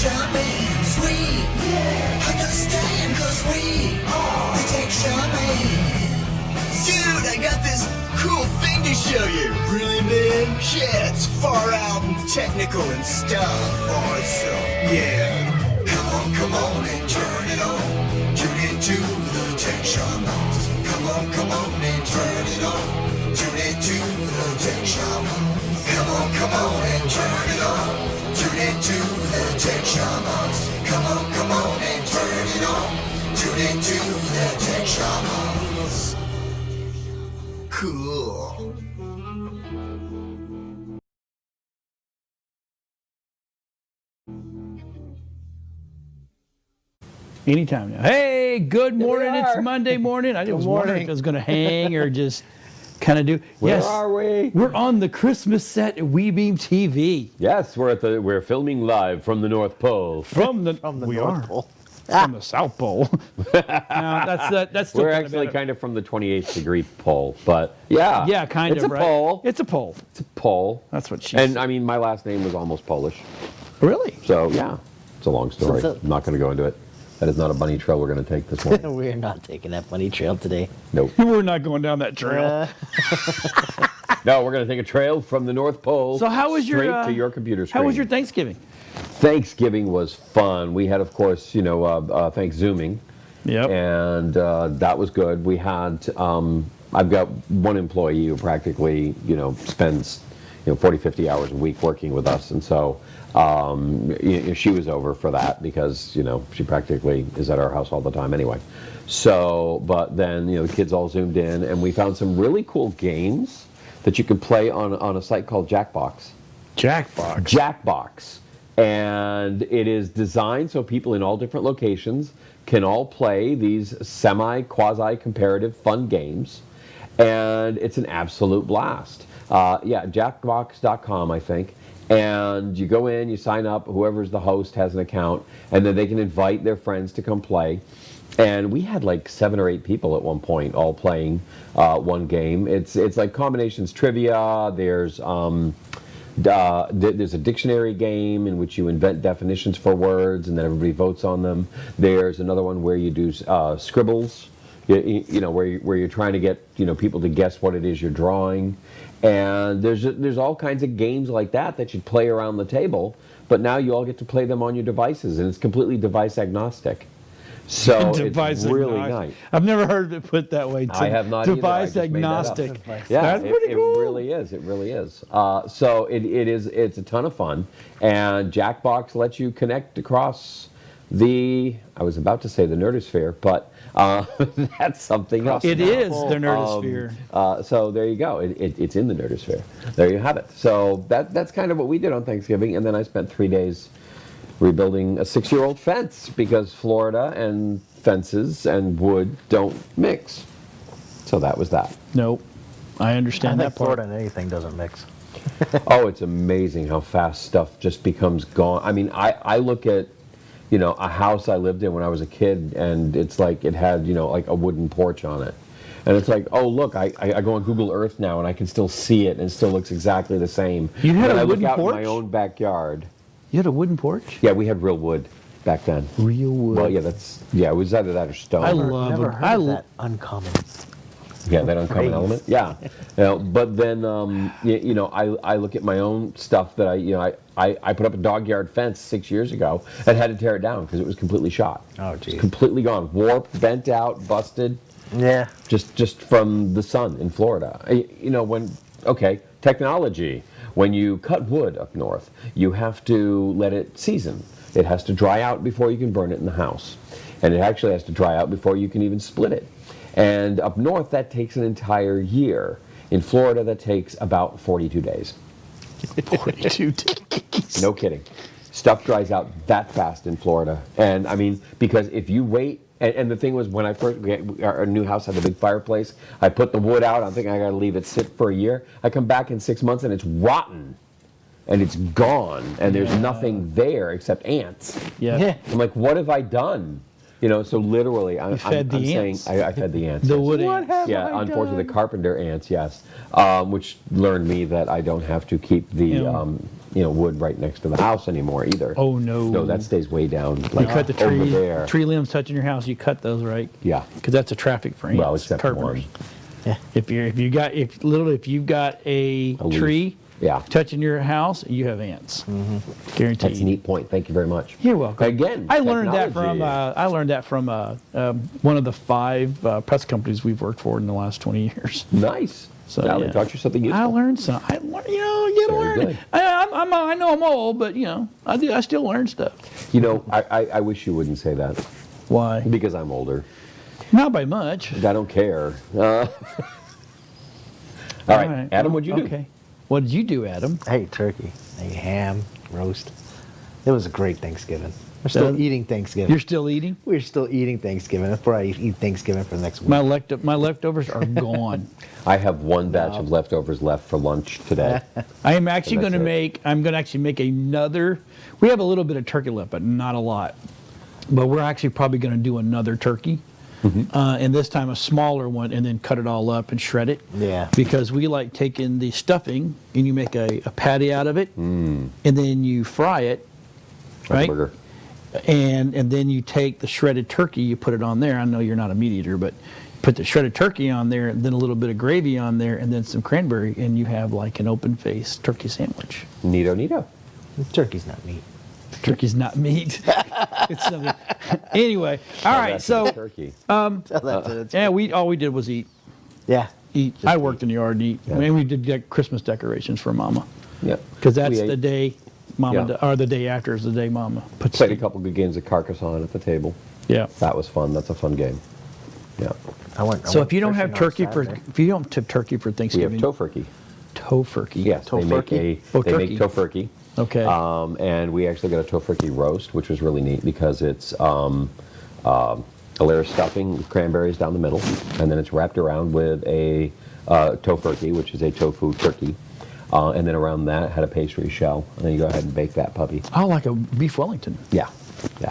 Shamans. We understand cause we are the Tech Shamans. Dude, I got this cool thing to show you. Really, man? Yeah, it's far out and technical and stuff. Awesome. Yeah. Come on and turn it on. Tune into the Tech Shamans. Come on and turn it on. Tune into the Tech Shamans. Come on and turn it on. Tune into the Tech Shamans. Come on and turn it on. Tune into the Tech Shamans. Cool. Anytime now. Hey, good morning. It's Monday morning. I was wondering if it was going to hang or just kind of do. Where are we? We're on the Christmas set at WeBeam TV. Yes, we're filming live from the North Pole. From the North Pole. From the South Pole. No, that's still we're actually kind of from the 28th degree pole, but yeah. Yeah, kind of, right? Pole. It's a pole. It's a pole. That's what she And said. I mean, my last name was almost Polish. Really? So yeah, it's a long story. I'm not going to go into it. That is not a bunny trail we're going to take this morning. We're not taking that bunny trail today. Nope. We're not going down that trail. No, we're going to take a trail from the North Pole. So how was straight your to your computer screen? How was your Thanksgiving? Thanksgiving was fun. We had, of course, Thankszooming. Yep. And that was good. We had, I've got one employee who practically, spends, 40, 50 hours a week working with us. And so she was over for that because, she practically is at our house all the time anyway. So, but then, the kids all zoomed in and we found some really cool games that you could play on a site called Jackbox. Jackbox. Jackbox. And it is designed so people in all different locations can all play these quasi-comparative fun games. And it's an absolute blast. Jackbox.com, I think. And you go in, you sign up, whoever's the host has an account, and then they can invite their friends to come play. And we had like 7 or 8 people at one point all playing one game. It's like combinations trivia, there's a dictionary game in which you invent definitions for words and then everybody votes on them. There's another one where you do scribbles, where you're trying to get people to guess what it is you're drawing. And there's all kinds of games like that you play around the table, but now you all get to play them on your devices, and it's completely device agnostic. So it's really nice. I've never heard it put that way. I have not device either. agnostic. Yeah, that's pretty cool. It really is. It really is. So it's a ton of fun, and Jackbox lets you connect across I was about to say the nerdosphere, but that's something else. It is the nerdosphere. So there you go. It's in the nerdosphere. There you have it. So that's kind of what we did on Thanksgiving, and then I spent 3 days rebuilding a 6-year-old fence because Florida and fences and wood don't mix. So that was that. Nope. I understand that part. Florida and anything doesn't mix. Oh, it's amazing how fast stuff just becomes gone. I mean, I look at, a house I lived in when I was a kid, and it's like it had, like a wooden porch on it. And it's like, oh, look, I go on Google Earth now, and I can still see it, and it still looks exactly the same. You had a wooden porch? I look out porch? in my own backyard. You had a wooden porch? Yeah, we had real wood back then. Real wood? Well, yeah, it was either that or stone. I love Never it. heard of that uncommon. Yeah, that uncommon element. Yeah, but then I look at my own stuff that I put up a dog yard fence 6 years ago and had to tear it down because it was completely shot. Oh, geez. It's completely gone, warped, bent out, busted. Yeah. Just from the sun in Florida. Technology. When you cut wood up north, you have to let it season. It has to dry out before you can burn it in the house. And it actually has to dry out before you can even split it. And up north, that takes an entire year. In Florida, that takes about 42 days. 42 days. No kidding. Stuff dries out that fast in Florida. And I mean, because if you wait, and the thing was, when I first, our new house had a big fireplace, I put the wood out, I'm thinking I gotta leave it sit for a year. I come back in 6 months and it's rotten. And it's gone, and there's nothing there except ants. Yeah. I'm like, what have I done? So literally, I'm fed the saying ants. I fed the ants. The yes. wood ants. Yeah, unfortunately, the carpenter ants, yes, which learned me that I don't have to keep the wood right next to the house anymore either. Oh no. No, that stays way down. You Like cut the over tree, there. tree limbs touching your house. You cut those, right? Yeah. Because that's a traffic for ants. Well, except carpenters. one. Yeah. If you've got a leaf. tree Yeah. touching your house, you have ants. Guaranteed. That's a neat point. Thank you very much. You're welcome. Again, I learned that technology. from one of the 5 press companies we've worked for in the last 20 years. Nice. So Now yeah. they taught you something useful. I learned some. You gotta Very learn. good. I know I'm old, but I still learn stuff. I wish you wouldn't say that Why? because I'm older. Not by much. I don't care. All right, Adam, what'd you do? Okay. What did you do, Adam? I ate turkey. I ate ham, roast. It was a great Thanksgiving. We're still eating Thanksgiving. You're still eating? We're still eating Thanksgiving. Before I eat Thanksgiving for the next week. My leftovers are gone. I have one batch of leftovers left for lunch today. I am actually So going to that's make. I'm going to actually make another. We have a little bit of turkey left, but not a lot. But we're actually probably going to do another turkey, and this time a smaller one, and then cut it all up and shred it. Yeah. Because we like taking the stuffing and you make a patty out of it, and then you fry it, Like a right? burger. And then you take the shredded turkey, you put it on there. I know you're not a meat eater, but put the shredded turkey on there, and then a little bit of gravy on there, and then some cranberry, and you have like an open-faced turkey sandwich. Neato. Turkey's not meat. Turkey's not meat. It's something. Anyway, all right. That's So turkey. yeah, all we did was eat. Yeah. Eat. I worked in the yard and eat. Yeah. And we did Christmas decorations for Mama, Yep. because that's We the ate. day Mama, Yeah. or the day after is the day Mama puts. Played a couple good games of Carcassonne at the table. Yeah. That was fun. That's a fun game. Yeah. So if you don't have turkey for Saturday. Thanksgiving, We have tofurkey. tofurkey. Yes, they make Tofurkey? make tofurkey. Okay. And we actually got a tofurkey roast, which was really neat because it's a layer of stuffing with cranberries down the middle, and then it's wrapped around with a tofurkey, which is a tofu turkey. And then around that had a pastry shell, and then you go ahead and bake that puppy. Oh, like a beef Wellington. Yeah,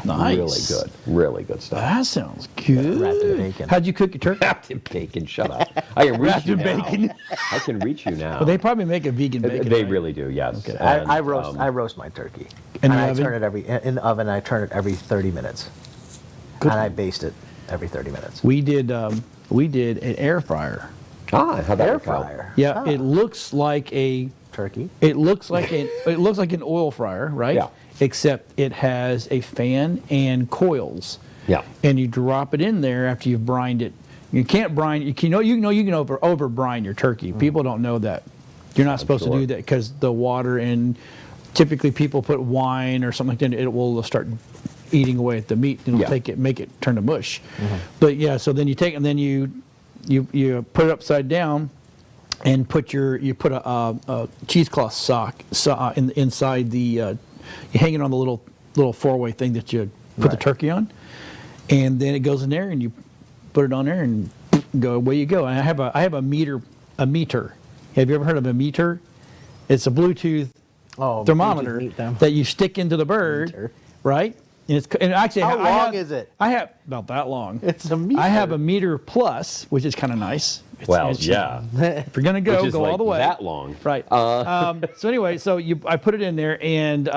Nice. really good stuff. That sounds good. Wrapped in bacon. How'd you cook your turkey? Wrapped in bacon. Shut up. I can reach Wrapped you in now. bacon. I can reach you now. Well, they probably make a vegan bacon. They right? really do. Yes. Okay. And, I roast my turkey. In and the I oven? turn it in the oven. I turn it every 30 minutes. Good. And I baste it every 30 minutes. We did an air fryer. how'd that Air work out? fryer. Yeah, Ah. it looks like a. Turkey. It looks like an oil fryer, right? Yeah. Except it has a fan and coils. Yeah. And you drop it in there after you've brined it. You can't brine. You can over brine your turkey. People don't know that. You're not supposed to sure. do that because the water, and typically people put wine or something like that. It will start eating away at the meat. It'll Yeah. make it turn to mush. But yeah, so then you take and then you put it upside down. And put a cheesecloth sock inside the you hang it on the little 4-way thing that you put the turkey on, and then it goes in there and you put it on there and go away you go. And I have a meter. Have you ever heard of a meter? It's a Bluetooth thermometer Bluetooth meat them. that you stick into the bird, Meter. right? And actually, How I long have- is it? I have about that long. It's a meter. I have a meter plus, which is kind of nice. It's yeah. if you're gonna go, Which is go like all the way. that long. Right. So anyway, I put it in there and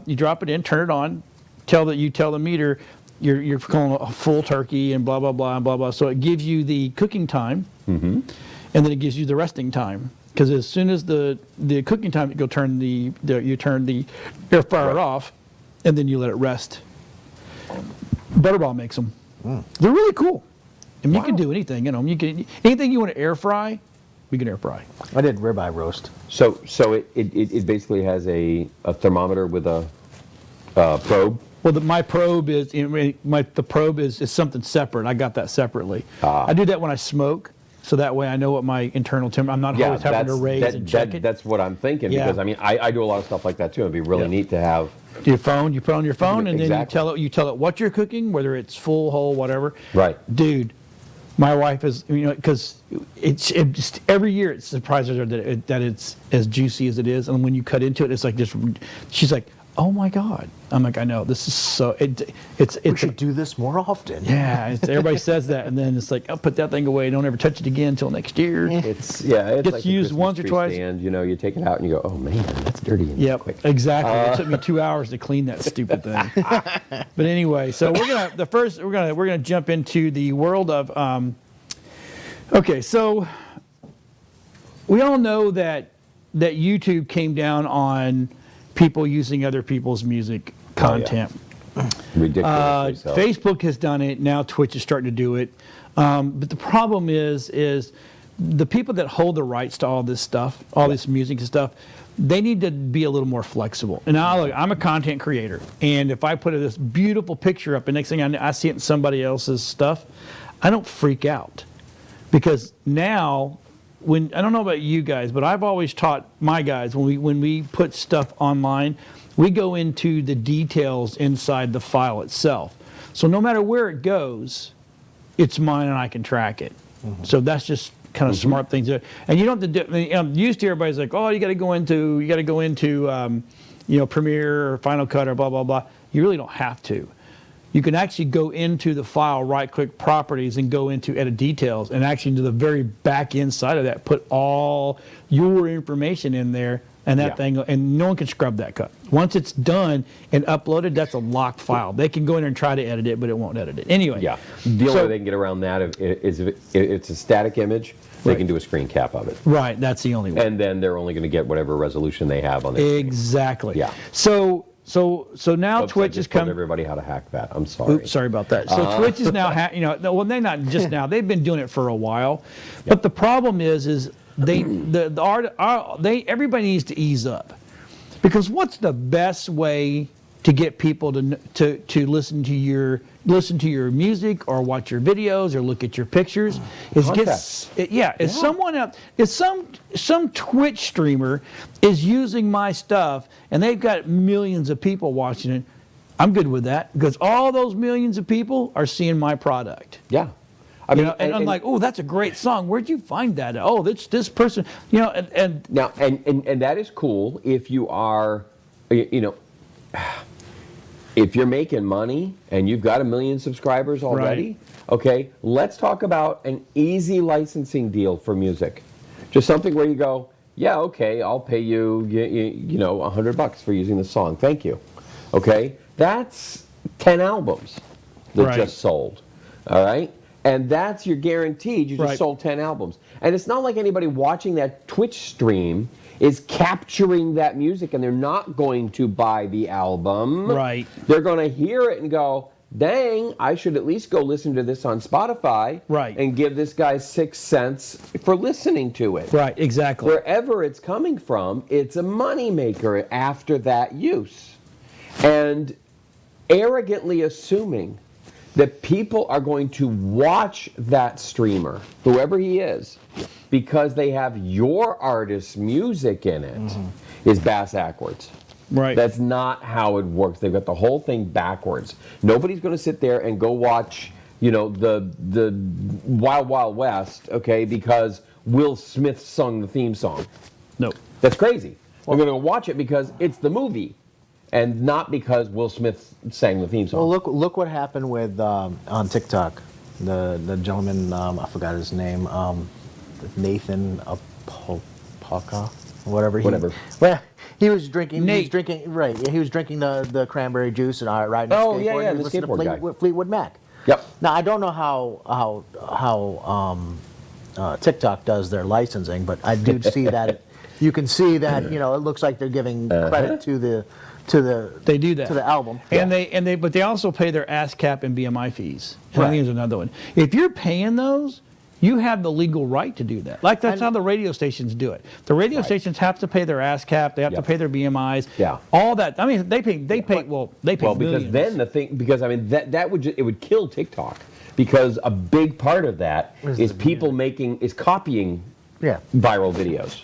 you drop it in, turn it on, tell the meter you're calling a full turkey and blah blah blah and blah blah. So it gives you the cooking time, and then it gives you the resting time. Because as soon as the cooking time, you turn the air fryer off, and then you let it rest. Butterball makes them. They're really cool. I mean, you can do anything. Anything you want to air fry, we can air fry. I did ribeye roast. So it basically has a thermometer with a probe. Well, my probe is the probe is something separate. I got that separately. I do that when I smoke, so that way I know what my internal temperature. I'm not always having to raise and check it. That's what I'm thinking Yeah. because I mean I do a lot of stuff like that too. It'd be really neat to have. Your phone, you put on your phone, and then Exactly. you tell it what you're cooking, whether it's full, whole, whatever. Right. Dude, my wife is, because it's just every year it surprises her that it's as juicy as it is, and when you cut into it, it's like just. She's like, oh my God. I'm like, I know, this is so, it's We should do this more often. yeah, everybody says that, and then it's like, I'll put that thing away, don't ever touch it again until next year. It's Gets like a used Christmas once or tree twice. stand, you take it out and you go, oh man, that's dirty and Yep, quick. exactly. It took me 2 hours to clean that stupid thing. But anyway, so we're gonna jump into the world of okay, so we all know that YouTube came down on people using other people's music content. Ridiculously so. Facebook has done it. Now Twitch is starting to do it. But the problem is the people that hold the rights to all this stuff, all this music and stuff, they need to be a little more flexible. And now, look, I'm a content creator, and if I put this beautiful picture up, and next thing I see it in somebody else's stuff, I don't freak out, because now, I don't know about you guys, but I've always taught my guys when we put stuff online, we go into the details inside the file itself. So no matter where it goes, it's mine and I can track it. So that's just kind of smart things. And you don't have to do. Used to everybody's like, oh, you got to go into Premiere or Final Cut or blah blah blah. You really don't have to. You can actually go into the file, right-click properties, and go into edit details, and actually into the very back end side of that, put all your information in there, and that thing, and no one can scrub that cut. Once it's done and uploaded, that's a locked file. They can go in there and try to edit it, but it won't edit it. Anyway. Yeah. The only way they can get around that is if it's a static image, they can do a screen cap of it. Right, that's the only way. And then they're only going to get whatever resolution they have on their screen. Exactly. Yeah. So now Oops, Twitch I is just told coming. everybody how to hack that. I'm sorry. Oops, sorry about that. So Twitch is now, they're not just now. They've been doing it for a while, but the problem is everybody needs to ease up, because what's the best way to get people to listen to your music or watch your videos or look at your pictures someone else, if some Twitch streamer is using my stuff and they've got millions of people watching it, I'm good with that, because all those millions of people are seeing my product. Yeah. I mean, and I'm like, oh, that's a great song. Where'd you find that? Oh, that's this person. And that is cool if you are, if you're making money and you've got 1 million subscribers already. Right. Okay, let's talk about an easy licensing deal for music. Just something where you go, yeah, okay, I'll pay you, $100 for using the song. Thank you. Okay, that's 10 albums that just sold. All right. And that's your guaranteed. You just sold 10 albums. And it's not like anybody watching that Twitch stream is capturing that music, and they're not going to buy the album. Right. They're going to hear it and go, dang, I should at least go listen to this on Spotify. Right. And give this guy 6 cents for listening to it. Right, exactly. Wherever it's coming from, it's a moneymaker after that use. And arrogantly assuming that people are going to watch that streamer, whoever he is, because they have your artist's music in it, is backwards. Right. That's not how it works. They've got the whole thing backwards. Nobody's going to sit there and go watch, the Wild Wild West, okay, because Will Smith sung the theme song. No. That's crazy. They're going to watch it because it's the movie, and not because Will Smith sang the theme song. Well, look what happened with on TikTok. The gentleman, I forgot his name, Nathan Apolka, whatever. Well, he was drinking. Nate. He was drinking. Right. Yeah, he was drinking the cranberry juice and riding a Oh, skateboard. yeah, and he the was listening skateboard to guy. Fleetwood Mac. Yep. Now I don't know how TikTok does their licensing, but I do see that you can see that it looks like they're giving credit to the They do that to the album. and but they also pay their ASCAP and BMI fees. And I think there's another one. If you're paying those, you have the legal right to do that. Like that's how the radio stations do it. The radio stations have to pay their ASCAP. They have to pay their BMIs. Yeah. All that. I mean, they pay Well, millions. because then that would kill TikTok, because a big part of that is people copying viral videos.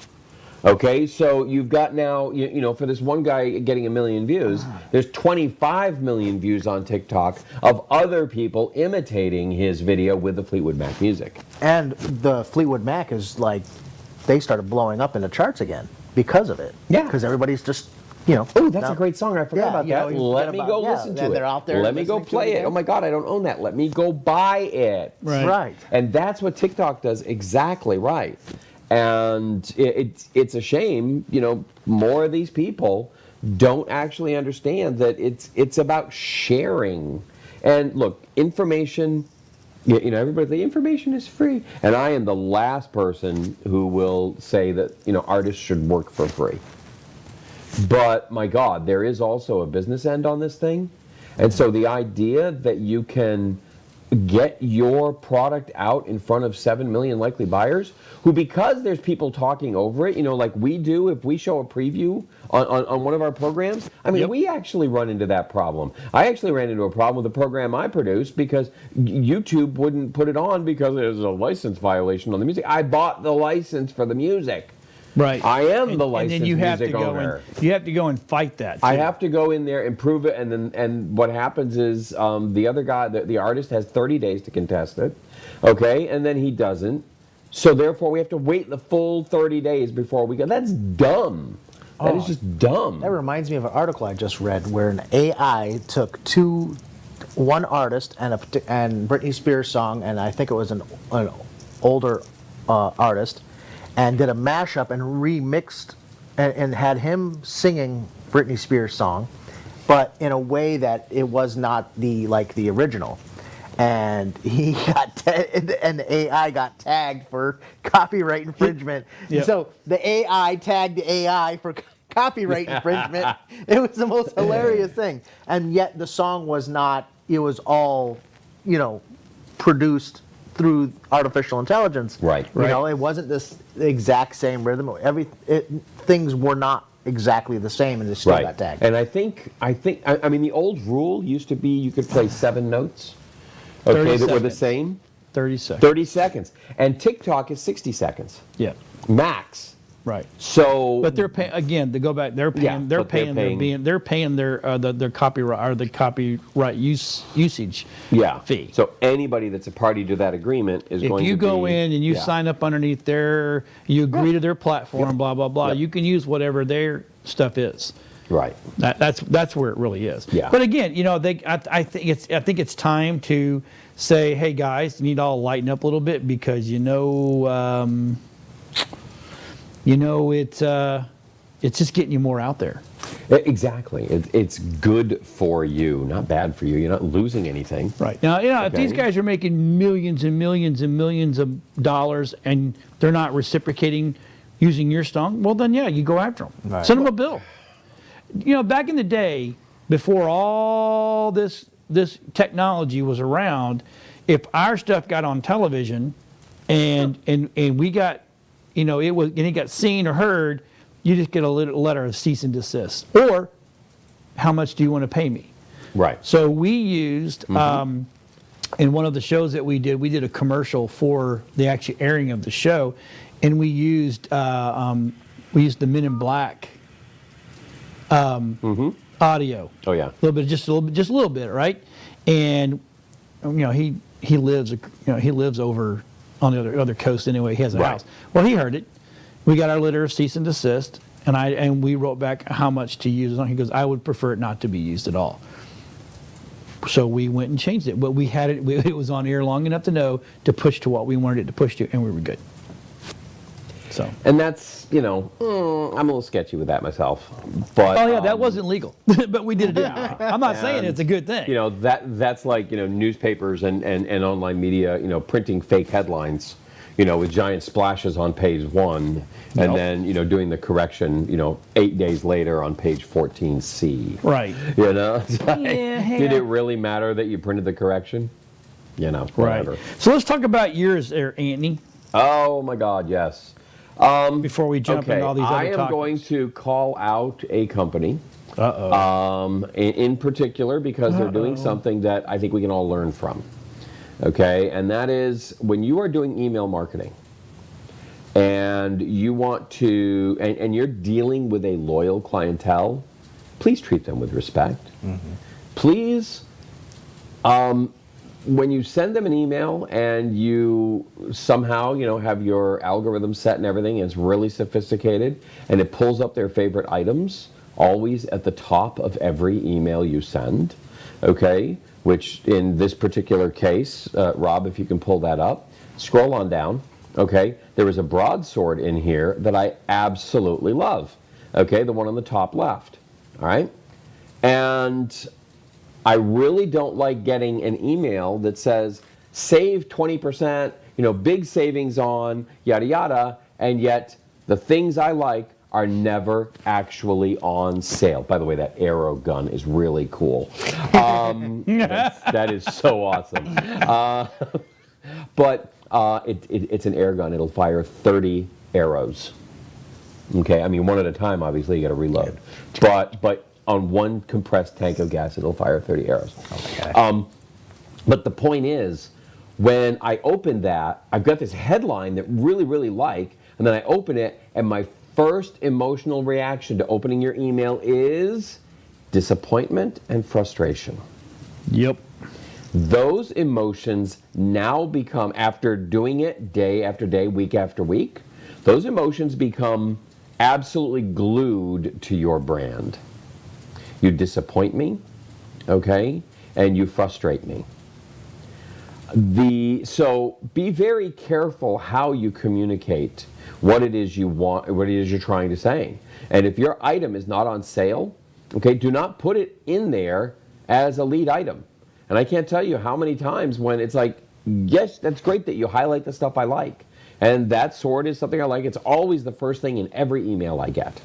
Okay, so you've got now, for this one guy getting 1 million views, there's 25 million views on TikTok of other people imitating his video with the Fleetwood Mac music. And the Fleetwood Mac is like, they started blowing up in the charts again because of it. Yeah. Because everybody's just you know. Oh, that's now- a great song. I forgot about you know, that. you Let forget me about- go yeah, listen to and it. they're out there Let me go listening to play it. again. Oh my God, I don't own that. Let me go buy it. Right. And that's what TikTok does exactly right. And it's a shame, you know, more of these people don't actually understand that it's about sharing. And look, information, you know, everybody, the information is free. And I am the last person who will say that, you know, artists should work for free. But my God, there is also a business end on this thing. And so the idea that you can get your product out in front of 7 million likely buyers who, because there's people talking over it, you know, like we do if we show a preview on one of our programs, I mean, we actually run into that problem. I actually ran into a problem with the program I produced because YouTube wouldn't put it on because there's a license violation on the music. I bought the license for the music. Right. I am the And licensed then you have music to go owner. you have to go and fight that. I too. have to go in there and prove it, and what happens is the other guy, the artist, has 30 days to contest it, okay, and then he doesn't. So therefore, we have to wait the full 30 days before we go. That's dumb. That is just dumb. That reminds me of an article I just read where an AI took one artist and Britney Spears song, and I think it was an older artist, and did a mashup and remixed and had him singing Britney Spears song, but in a way that it was not the original. And he got and the AI got tagged for copyright infringement. Yep. So the AI tagged the AI for copyright infringement. It was the most hilarious thing. And yet the song was not. It was all, you know, produced through artificial intelligence. Right. You know, it wasn't this exact same rhythm. Things were not exactly the same, and they still got tagged. And I mean, the old rule used to be you could play 7 notes, okay, 30 that were the seconds. same. 30 seconds. 30 seconds. And TikTok is 60 seconds. Yeah. Max. Right. So, But they're paying again. To go back, they're paying. Yeah, they're but they're paying. paying- They're paying their copyright or the copyright usage. yeah. Fee. So anybody that's a party to that agreement is If going to you go be, in and you yeah. sign up underneath you agree to their platform, blah blah blah. Yep. You can use whatever their stuff is. Right. That's where it really is. Yeah. But again, you know, I think it's time to say, hey guys, you need to all lighten up a little bit because it's just getting you more out there. Exactly. It's good for you, not bad for you. You're not losing anything. Right. Now, if Okay. these guys are making millions and millions and millions of dollars and they're not reciprocating using your song, well then, yeah, you go after them. Right. Send them a bill. You know, back in the day, before all this technology was around, if our stuff got on television and we got, you know, it got seen or heard, you just get a letter of cease and desist. Or, how much do you want to pay me? Right. So we used, in one of the shows that we did a commercial for the actual airing of the show, and we used the Men in Black audio. Oh yeah. Just a little bit, right? And you know, he lives over on the other coast anyway. He has a Right. house. Well, he heard it. We got our letter of cease and desist, and we wrote back how much to use it on. He goes, I would prefer it not to be used at all. So we went and changed it, but we had it. It was on air long enough to know to push to what we wanted it to push to, and we were good. So. And that's, you know, I'm a little sketchy with that myself. But Oh yeah, that wasn't legal, but we did it anyway. I'm not saying it's a good thing. you know, that's like, you know, newspapers and online media, you know, printing fake headlines, you know, with giant splashes on page 1 and Nope. then, you know, doing the correction, you know, 8 days later on page 14C. Right. You know? It's like, Yeah. did it really matter that you printed the correction? You know, whatever. Right. So let's talk about yours there, Anthony, Oh my God, yes. before we jump into all these other I am topics. going to call out a company. Uh-oh. In particular, because they're doing something that I think we can all learn from. Okay, and that is when you are doing email marketing and you want to, and you're dealing with a loyal clientele, please treat them with respect. Please, when you send them an email and you somehow, you know, have your algorithm set and everything, and it's really sophisticated, and it pulls up their favorite items, always at the top of every email you send, okay? Which in this particular case, Rob, if you can pull that up, scroll on down, okay? There is a broadsword in here that I absolutely love, okay? The one on the top left, all right? And I really don't like getting an email that says, save 20%, big savings on, yada, yada, and yet the things I like are never actually on sale. By the way, that arrow gun is really cool. That is so awesome. But it's an air gun. It'll fire 30 arrows. Okay, I mean, one at a time, obviously, you got to reload. But on one compressed tank of gas, it'll fire 30 arrows. Okay. But the point is, when I open that, I've got this headline that really, really like, and then I open it, and my first emotional reaction to opening your email is disappointment and frustration. Yep. Those emotions now become, after doing it day after day, week after week, those emotions become absolutely glued to your brand. You disappoint me, okay, and you frustrate me. So be very careful how you communicate what it is you want, what it is you're trying to say. And if your item is not on sale, okay, do not put it in there as a lead item. And I can't tell you how many times when it's like, yes, that's great that you highlight the stuff I like. And that sword is something I like. It's always the first thing in every email I get.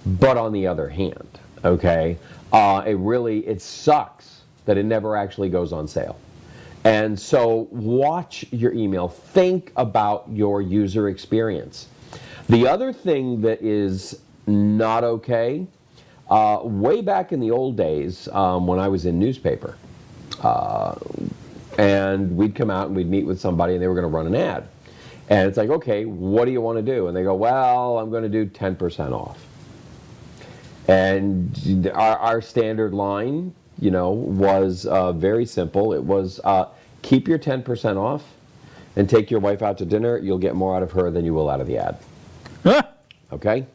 But on the other hand, okay, it sucks that it never actually goes on sale. And so watch your email. Think about your user experience. The other thing that is not okay, way back in the old days when I was in newspaper, and we'd come out and we'd meet with somebody and they were going to run an ad. And it's like, okay, what do you want to do? And they go, well, I'm going to do 10% off. And our standard line, was very simple. It was, keep your 10% off and take your wife out to dinner. You'll get more out of her than you will out of the ad. Okay?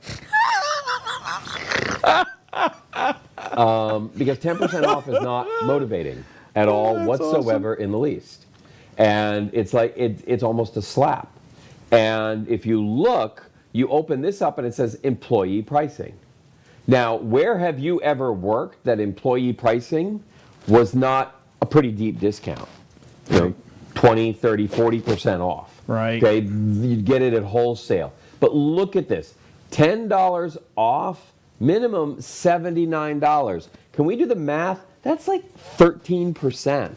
Because 10% off is not motivating at all whatsoever in the least. And it's like, it's almost a slap. And if you look, you open this up and it says employee pricing. Now, where have you ever worked that employee pricing was not a pretty deep discount? 20, 30, 40% off. Right. Okay, you'd get it at wholesale. But look at this, $10 off, minimum $79. Can we do the math? That's like 13%.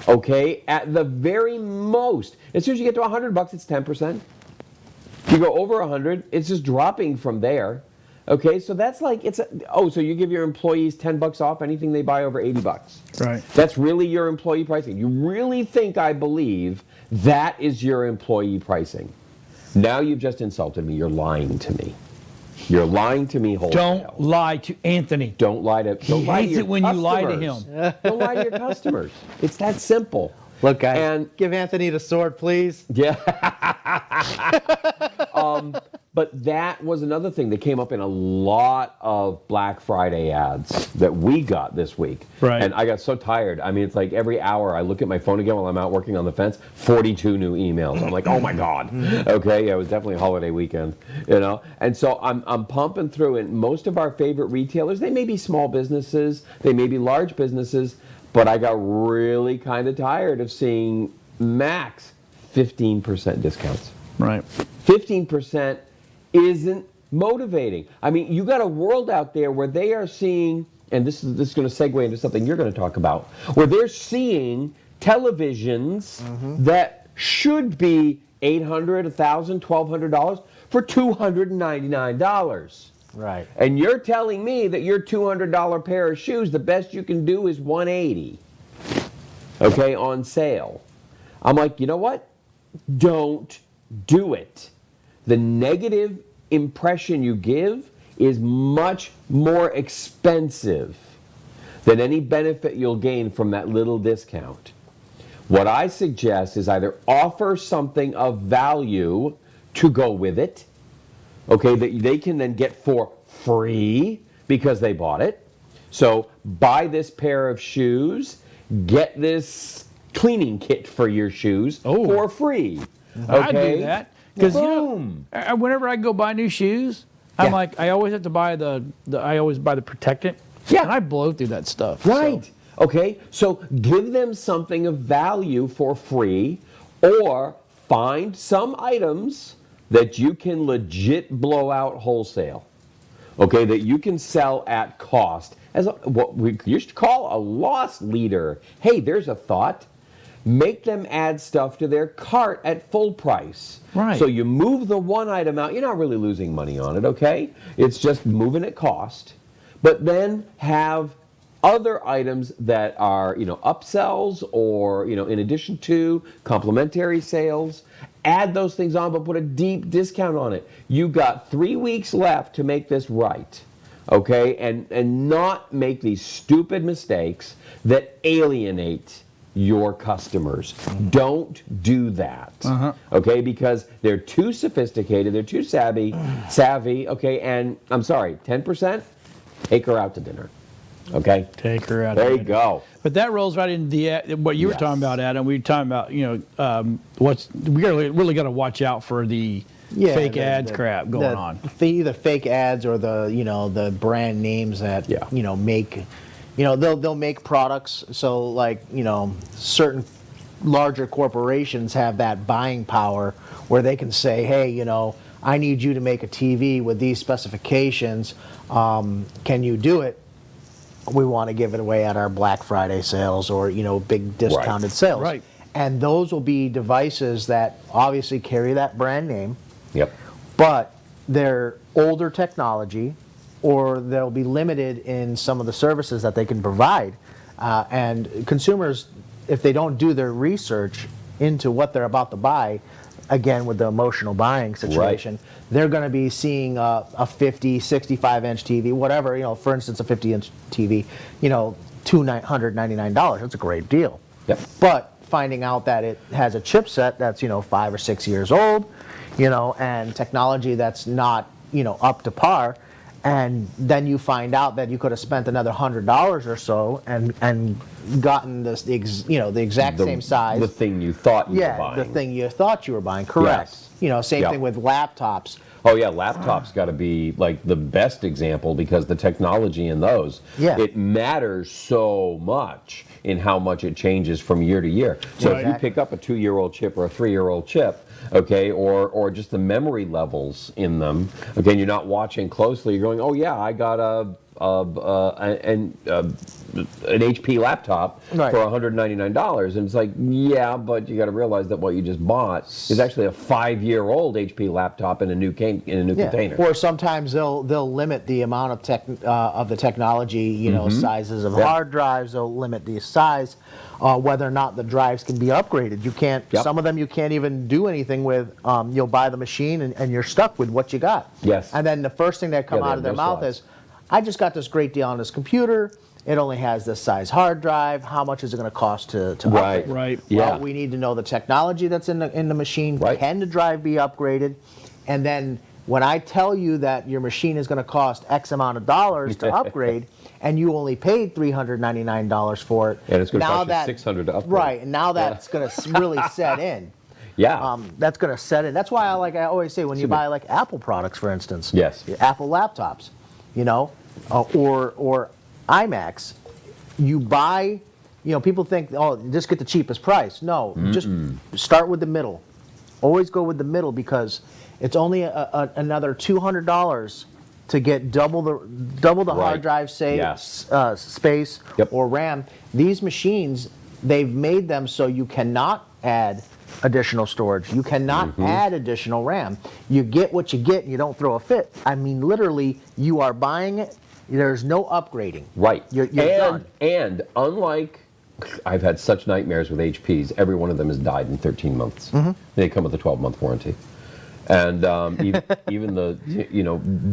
Okay, at the very most. As soon as you get to $100, it's 10%. You go over 100, it's just dropping from there. Okay, so that's like, so you give your employees $10 off anything they buy over $80. Right. That's really your employee pricing. You really think I believe that is your employee pricing? Now you've just insulted me. You're lying to me. You're lying to me wholesale. Don't lie to Anthony. Don't lie to He hates it when you lie to him. Don't lie to your customers. It's that simple. Look, guys, And give Anthony the sword, please. yeah. But that was another thing that came up in a lot of Black Friday ads that we got this week. Right. And I got so tired. I mean, it's like every hour I look at my phone again while I'm out working on the fence, 42 new emails. I'm like, oh my God. Okay, yeah, it was definitely a holiday weekend, And so I'm pumping through it. Most of our favorite retailers, they may be small businesses, they may be large businesses, but I got really kind of tired of seeing max 15% discounts. Right. 15% isn't motivating. I mean, you got a world out there where they are seeing, and this is going to segue into something you're going to talk about, where they're seeing televisions that should be $800, $1,000, $1,200 for $299. Right. And you're telling me that your $200 pair of shoes, the best you can do is $180, okay, on sale. I'm like, you know what? Don't do it. The negative impression you give is much more expensive than any benefit you'll gain from that little discount. What I suggest is either offer something of value to go with it, okay, that they can then get for free, because they bought it. So buy this pair of shoes, get this cleaning kit for your shoes for free. I do that because Boom. Whenever I go buy new shoes, I'm like, I always have to buy I always buy the protectant. Yeah. And I blow through that stuff. Right. So. Okay. So give them something of value for free, or find some items that you can legit blow out wholesale. Okay, that you can sell at cost as what we used to call a loss leader. Hey, there's a thought. Make them add stuff to their cart at full price. Right. So you move the one item out. You're not really losing money on it, okay? It's just moving at cost. But then have other items that are, upsells or, in addition to complimentary sales. Add those things on, but put a deep discount on it. You got 3 weeks left to make this right, okay? And not make these stupid mistakes that alienate your customers. Don't do that, okay? Because they're too sophisticated, they're too savvy, okay? And I'm sorry, 10%, take her out to dinner. Okay. Take her out. There you go. But that rolls right into what you were talking about, Adam. We were talking about, we really got to watch out for the fake ads crap going on. Either fake ads or the brand names that make, they'll make products. So like certain larger corporations have that buying power where they can say, hey, I need you to make a TV with these specifications. Can you do it? We want to give it away at our Black Friday sales or, big discounted sales. Right. And those will be devices that obviously carry that brand name. Yep. But they're older technology, or they'll be limited in some of the services that they can provide. And consumers, if they don't do their research into what they're about to buy, again, with the emotional buying situation, they're going to be seeing a 50, 65-inch TV, whatever, for instance, a 50-inch TV, $299. That's a great deal. Yep. But finding out that it has a chipset that's, 5 or 6 years old, and technology that's not, up to par, and then you find out that you could have spent another $100 or so and gotten the exact same size. The thing you thought you were buying. Yeah, the thing you thought you were buying. Correct. Yes. Same thing with laptops. Oh yeah, laptops got to be like the best example because the technology in those, it matters so much in how much it changes from year to year. So if you pick up a 2-year-old chip or a 3-year-old chip, okay, or just the memory levels in them, again, you're not watching closely. You're going, oh yeah, I got an HP laptop for $199, and it's like, yeah, but you got to realize that what you just bought is actually a 5-year-old HP laptop in a new container. Or sometimes they'll limit the amount of the technology, sizes of hard drives. They'll limit the size, whether or not the drives can be upgraded. You can't. Some of them you can't even do anything with. You'll buy the machine and you're stuck with what you got. Yes. And then the first thing that come out of their mouth is, I just got this great deal on this computer. It only has this size hard drive. How much is it going to cost to upgrade? Right. Well, we need to know the technology that's in the machine. Can the drive be upgraded? And then when I tell you that your machine is going to cost X amount of dollars to upgrade, and you only paid $399 for it, and it's going to cost you $600 to upgrade. Right, and now that's going to really set in. Yeah. That's going to set in. That's why I always say when you buy like Apple products, for instance. Yes. Apple laptops, or iMacs, you buy, people think, oh, just get the cheapest price. No, just start with the middle. Always go with the middle because it's only another $200 to get double the hard drive space or RAM. These machines, they've made them so you cannot add additional storage. You cannot add additional RAM. You get what you get and you don't throw a fit. I mean, literally, you are buying it. There's no upgrading. Right. You're done. And unlike, I've had such nightmares with HPs, every one of them has died in 13 months. They come with a 12-month warranty. And even the,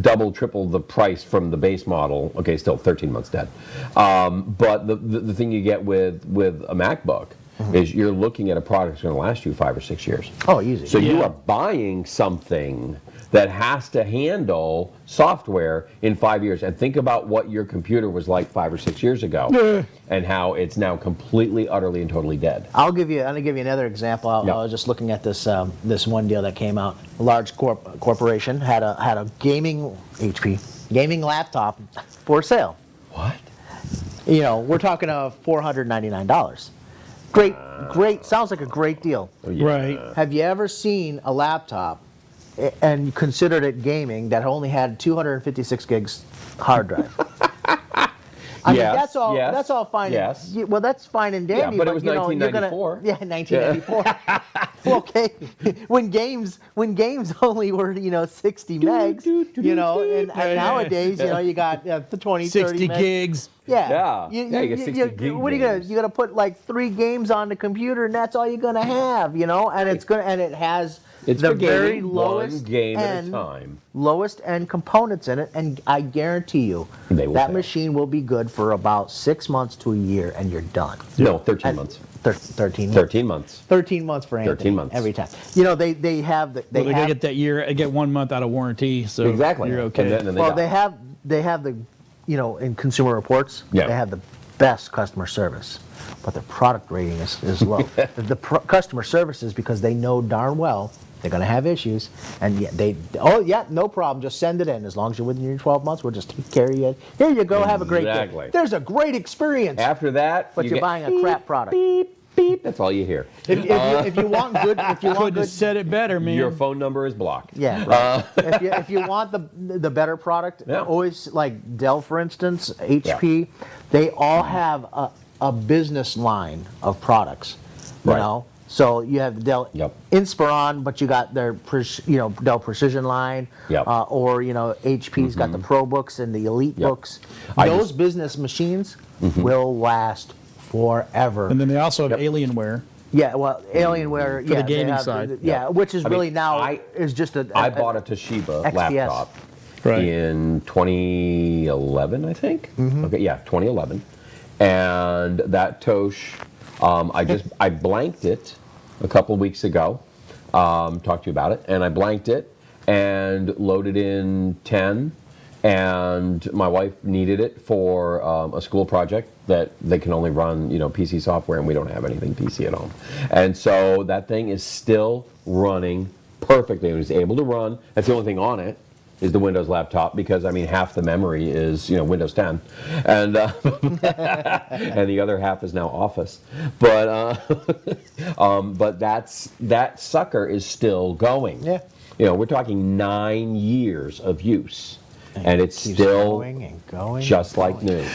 double, triple the price from the base model, okay, still 13 months dead. But the thing you get with a MacBook is you're looking at a product that's going to last you 5 or 6 years. Oh, easy. So you are buying something that has to handle software in 5 years. And think about what your computer was like 5 or 6 years ago, and how it's now completely, utterly, and totally dead. I'm gonna give you another example. I was just looking at this this one deal that came out. A large corporation had a gaming gaming laptop for sale. What? You know, we're talking of $499. Great. Sounds like a great deal. Oh, yeah. Right. Have you ever seen a laptop and considered it gaming that only had 256 gigs hard drive? I mean, that's all fine. Yes. Well, that's fine and dandy. Yeah, but it was you know, 1994. You're gonna, 1994. Okay, when games only were 60 megs, and nowadays you got the 20, 60 30 megs. gigs. Yeah. You get 60 gig What are you gonna? games. You gonna put like 3 games on the computer, and that's all you're gonna have, and it has It's the for gaming, very one lowest game at a end, time. lowest end components in it, and I guarantee you They will that fail. machine will be good for about 6 months to a year, and you're done. No, 13 months. 13 months. 13 months. 13 months for Anthony. 13 months. Every time. They have the Well, they gotta get that year. Get 1 month out of warranty, so Exactly. you're okay. And then well, die. they have the in Consumer Reports, Yeah. they have the best customer service, but their product rating is low. The customer service is because they know darn well they're going to have issues, and yet no problem, just send it in. As long as you're within your 12 months, we'll just take care of you. Here you go, have a great Exactly. day. There's a great experience, After that, but you're buying a crap product. beep, beep. That's all you hear. If you want good, Couldn't have said it better, man. Your phone number is blocked. yeah. Right. if you want the better product, Yeah. always like Dell, for instance, HP, they all have a business line of products. You Right. know, so you have the Dell Inspiron, but you got their Dell Precision line, Yep. or HP's got the ProBooks and the Elite Yep. books. I Those just- business machines will last forever. And then they also have Alienware. Yeah, well, Alienware, the they gaming have side. which is I really mean, now is just I bought a Toshiba XPS. laptop Right. in 2011, I think. Mm-hmm. Okay, yeah, 2011. And that Tosh, I blanked it a couple weeks ago. Talked to you about it, and I blanked it and loaded in 10. And my wife needed it for a school project that they can only run, PC software, and we don't have anything PC at home. And so that thing is still running perfectly. It was able to run. That's the only thing on it is the Windows laptop, because half the memory is Windows 10, and and the other half is now Office. But but that sucker is still going. Yeah. We're talking 9 years of use. And it's keeps still going and going just and like going. new.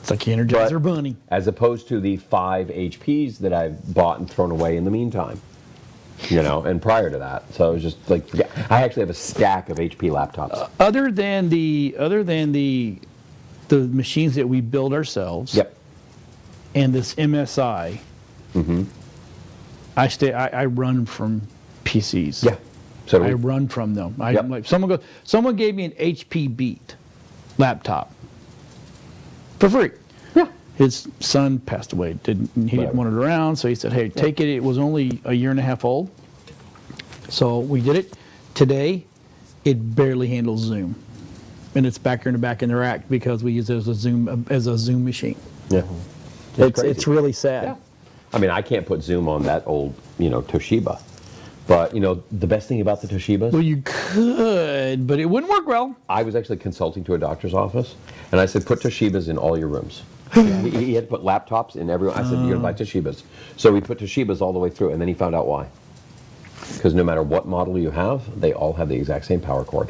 It's like the Energizer But- Bunny. As opposed to the 5 HPs that I've bought and thrown away in the meantime. And prior to that. So it was just like, I actually have a stack of HP laptops. Other than the machines that we build ourselves. Yep. And this MSI. I run from PCs. Yeah. So do I we. run from them. Yep. Like someone gave me an HP Beat laptop for free. Yeah. His son passed away. He didn't want it around, so he said, "Hey, take it." It was only a year and a half old, so we did it. Today, it barely handles Zoom, and it's back here in the back in the rack because we use it as a Zoom machine. Yeah. It's really sad. Yeah. I mean, I can't put Zoom on that old, Toshiba. But, the best thing about the Toshibas, Well, you could, but it wouldn't work well. I was actually consulting to a doctor's office, and I said, put Toshibas in all your rooms. he had to put laptops in every. I said, you're going to buy Toshibas. So we put Toshibas all the way through, and then he found out why. Because no matter what model you have, they all have the exact same power cord.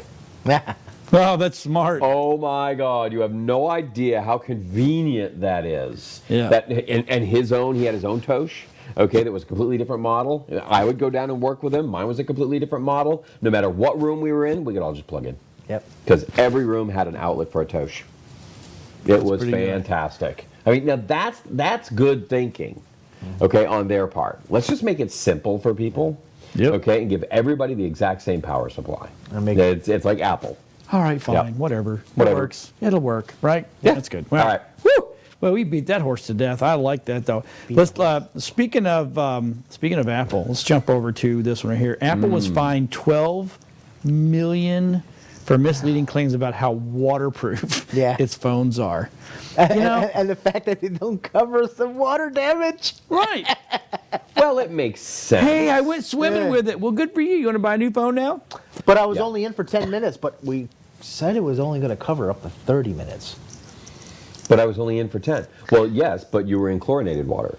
Oh, that's smart. Oh my God, you have no idea how convenient that is. Yeah. And he had his own Tosh. Okay, that was a completely different model. I would go down and work with him. Mine was a completely different model. No matter what room we were in, we could all just plug in. Yep. Because every room had an outlet for a Tosh. It was pretty good. fantastic. I mean, now that's good thinking, okay, on their part. Let's just make it simple for people, Yep. okay, and give everybody the exact same power supply. And make- It's like Apple. All right, fine, Yeah. whatever. It Whatever. works. It'll work, right? Yeah. That's good. All right. Woo! Well, we beat that horse to death. I like that though. Speaking of Apple, let's jump over to this one right here. Apple was fined $12 million for misleading claims about how waterproof its phones are. And the fact that they don't cover some water damage. Right. Well, it makes sense. Hey, I went swimming with it. Well, good for you. You want to buy a new phone now? But I was only in for 10 minutes, but we said it was only going to cover up to 30 minutes. But I was only in for 10. Well, yes, but you were in chlorinated water.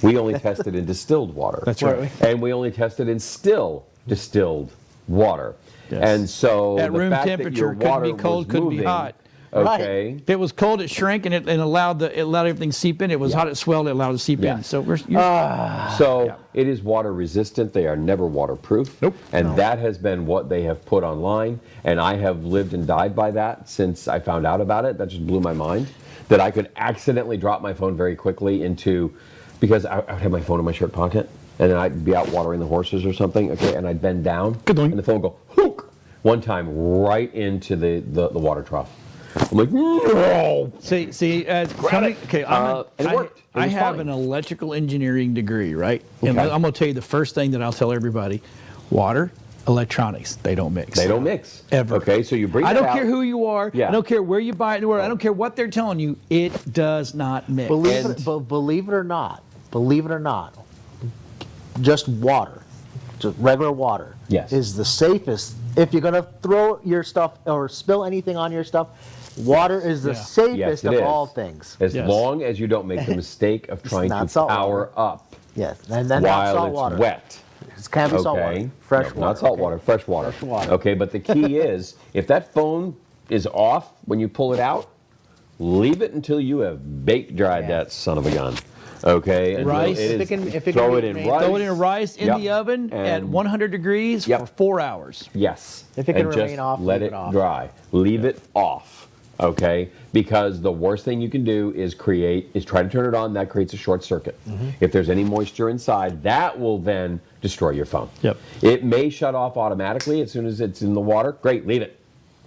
We only tested in distilled water. That's right. And we only tested in still distilled water. Yes. And so At the room fact that your temperature, couldn't water be cold, was couldn't be moving, hot. Okay. If it was cold, it shrank and it allowed everything to seep in. It was hot, it swelled, it allowed it to seep in. So It is water resistant. They are never waterproof. Nope. And that has been what they have put online. And I have lived and died by that since I found out about it. That just blew my mind. That I could accidentally drop my phone very quickly because I would have my phone in my shirt pocket. And then I'd be out watering the horses or something. Okay. And I'd bend down. Good-doing. And the phone would go, hook, one time right into the water trough. I'm like, no. See, okay, And it worked. It I was have fine. an electrical engineering degree, right? And Okay. I'm going to tell you the first thing that I'll tell everybody: water, electronics, they don't mix. They don't mix. Ever. Okay, so you bring I that don't out. care who you are. Yeah. I don't care where you buy it. I don't care what they're telling you. It does not mix. Believe it or not, just water, just regular water, Yes. is the safest. If you're gonna throw your stuff or spill anything on your stuff, water is the safest Yes, it of is. all things. As Yes. long as you don't make the mistake of trying not to salt power up Yes, and then not while salt it's water. wet. It can't be salt water. Okay? Fresh No, water. not salt okay? water, fresh water. Fresh water. Okay, but the key is, if that phone is off when you pull it out, leave it until you have bake dried that son of a gun. Okay? Until Rice. it is- If it can throw it be in made- rice. Throw it in rice in Yep. the oven at And- 100 degrees Yep. for 4 hours. Yes. If it can And just remain off, let leave it it off. dry. Leave it off. Okay? Because the worst thing you can do is try to turn it on. That creates a short circuit. Mm-hmm. If there's any moisture inside, that will then destroy your phone. Yep. It may shut off automatically as soon as it's in the water. Great, leave it.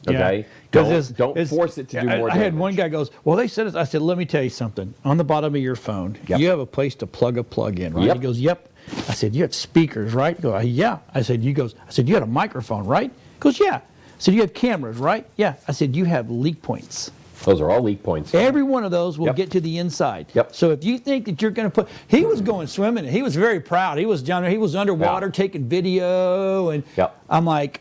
Okay? Yeah. 'Cause Don't force it to do more I damage. had one guy goes, well, they said it. I said, let me tell you something. On the bottom of your phone, Yep. you have a place to plug a plug in, right? Yep. He goes, yep. I said, you had speakers, right? He goes, yeah. I said, you had a microphone, right? He goes, yeah. I said, you have cameras, right? Yeah. I said, you have leak points. Those are all leak points. Every one of those will Yep. get to the inside. Yep. So if you think that you're going to he was going swimming. And he was very proud. He was down there. He was underwater Yeah. taking video. And Yep. I'm like,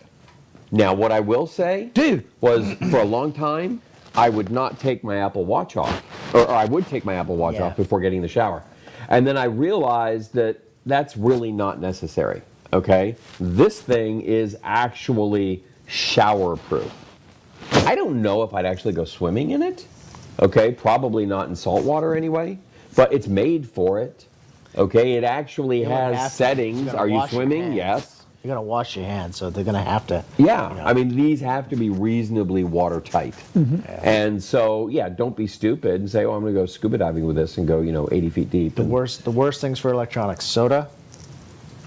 Now, what I will say dude. was for a long time, I would not take my Apple Watch off. Or I would take my Apple Watch Yeah. off before getting in the shower. And then I realized that that's really not necessary. Okay? This thing is actually shower proof. I don't know if I'd actually go swimming in it. Okay? Probably not in salt water anyway. But it's made for it. Okay? It actually You would have has to. settings. You gotta Are you wash your swimming? hands. Yes. You're gonna wash your hands, so they're gonna have to. Yeah, you know. I mean, these have to be reasonably watertight. And so, yeah, don't be stupid and say, oh, I'm going to go scuba diving with this and go, 80 feet deep. The worst things for electronics: soda,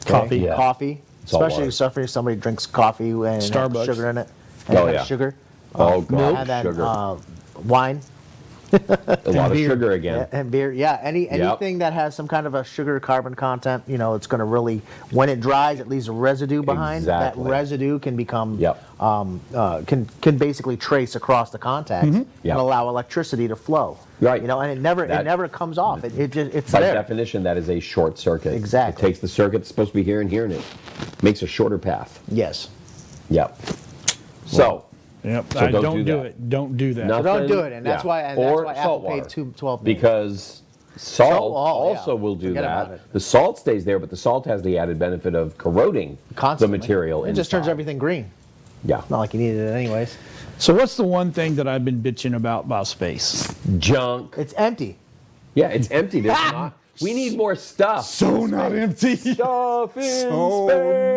Coffee. Yeah. coffee. Salt Especially if somebody drinks coffee and has Starbucks. sugar in it. And Oh, has yeah. sugar. Oh, God, And then sugar. wine. A lot of beer. sugar again. And beer, anything that has some kind of a sugar carbon content, it's going to really, when it dries, it leaves a residue behind. Exactly. That residue can become, Yep. can basically trace across the contacts Yep. and allow electricity to flow. Right. And it never comes off. It's By there. definition, that is a short circuit. Exactly. It takes the circuit that's supposed to be here and here, and it makes a shorter path. Yes. Yep. So, Yep. So don't don't do do that. it. Don't do that. nothing, don't do it, and that's why or Apple salt paid water. $12 million. Because salt Salt, also yeah. will do Forget about that. it. The salt stays there, but the salt has the added benefit of corroding Constantly. the material. It just turns inside. everything green. Yeah. Not like you needed it anyways. So what's the one thing that I've been bitching about space? Junk. It's empty. Yeah, it's empty. There's not. We need more stuff. So not empty. Stuff in space.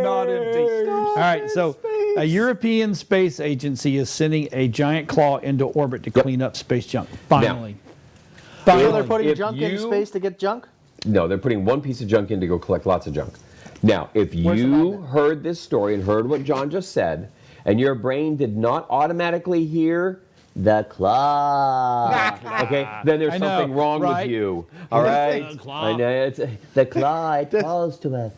Not empty. All right, so a European space agency is sending a giant claw into orbit to clean up space junk. Finally. So they're Finally. putting if junk in you- space to get junk? No, they're putting one piece of junk in to go collect lots of junk. Now, if Where's the you magnet? heard this story and heard what John just said, and your brain did not automatically hear the claw. Okay, then there's I know, something wrong right? with you. All right, The claw. I know it's the claw. It calls to us.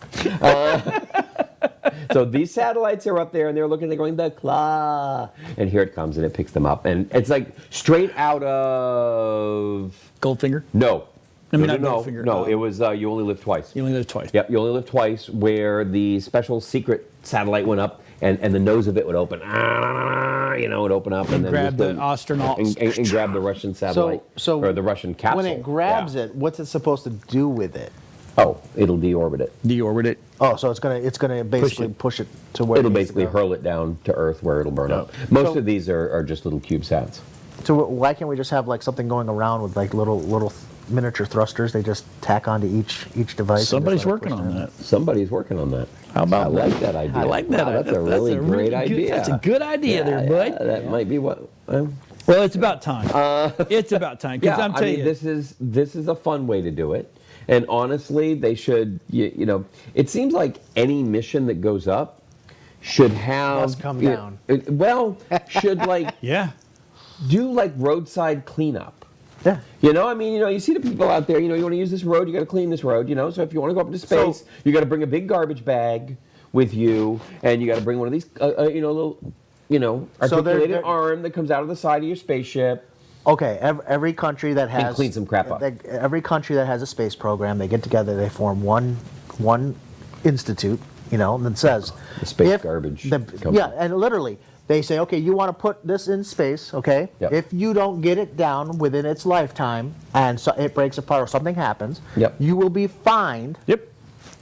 So these satellites are up there, and they're looking. They're going the claw, and here it comes, and it picks them up, and it's like straight out of Goldfinger. no. I mean, no, not no, Goldfinger. no. It was You Only Live Twice. You only live twice. Yep, You Only Live Twice, where the special secret satellite went up, and the nose of it would open. You know, it would open up, and then Grab just the astronaut. and grab the Russian satellite or the Russian capsule. when it grabs Yeah. it, what's it supposed to do with it? Oh, it'll deorbit it. Deorbit it. Oh, so it's gonna basically push it to where It'll it needs to basically go. hurl it down to Earth where it'll burn up. Most So- of these are just little CubeSats. So why can't we just have like something going around with like little miniature thrusters? They just tack onto each device. and just Somebody's let it working push on down? that. Somebody's working on that. How about I like that idea. I like that. Wow, that's a really great good- idea. That's a good idea there, bud. Yeah, that might be what. Well, it's about time. It's about time. Because Yeah, I'm I telling mean, you, this is a fun way to do it. And honestly, they should, you know, it seems like any mission that goes up should have. Must come you know, down. should like yeah. do like roadside cleanup. Yeah. You know, I mean, you know, you see the people out there, you know, you want to use this road, you got to clean this road, you know, so if you want to go up into space, you got to bring a big garbage bag with you, and you got to bring one of these, you know, little, you know, So they're- articulated arm that comes out of the side of your spaceship. Okay, every country that has clean some crap up. Every country that has a space program, they get together, they form one institute, you know, and it says The space if garbage the- company. yeah, and literally they say, okay, you want to put this in space, okay? Yep. If you don't get it down within its lifetime, and so it breaks apart or something happens, Yep. you will be fined Yep.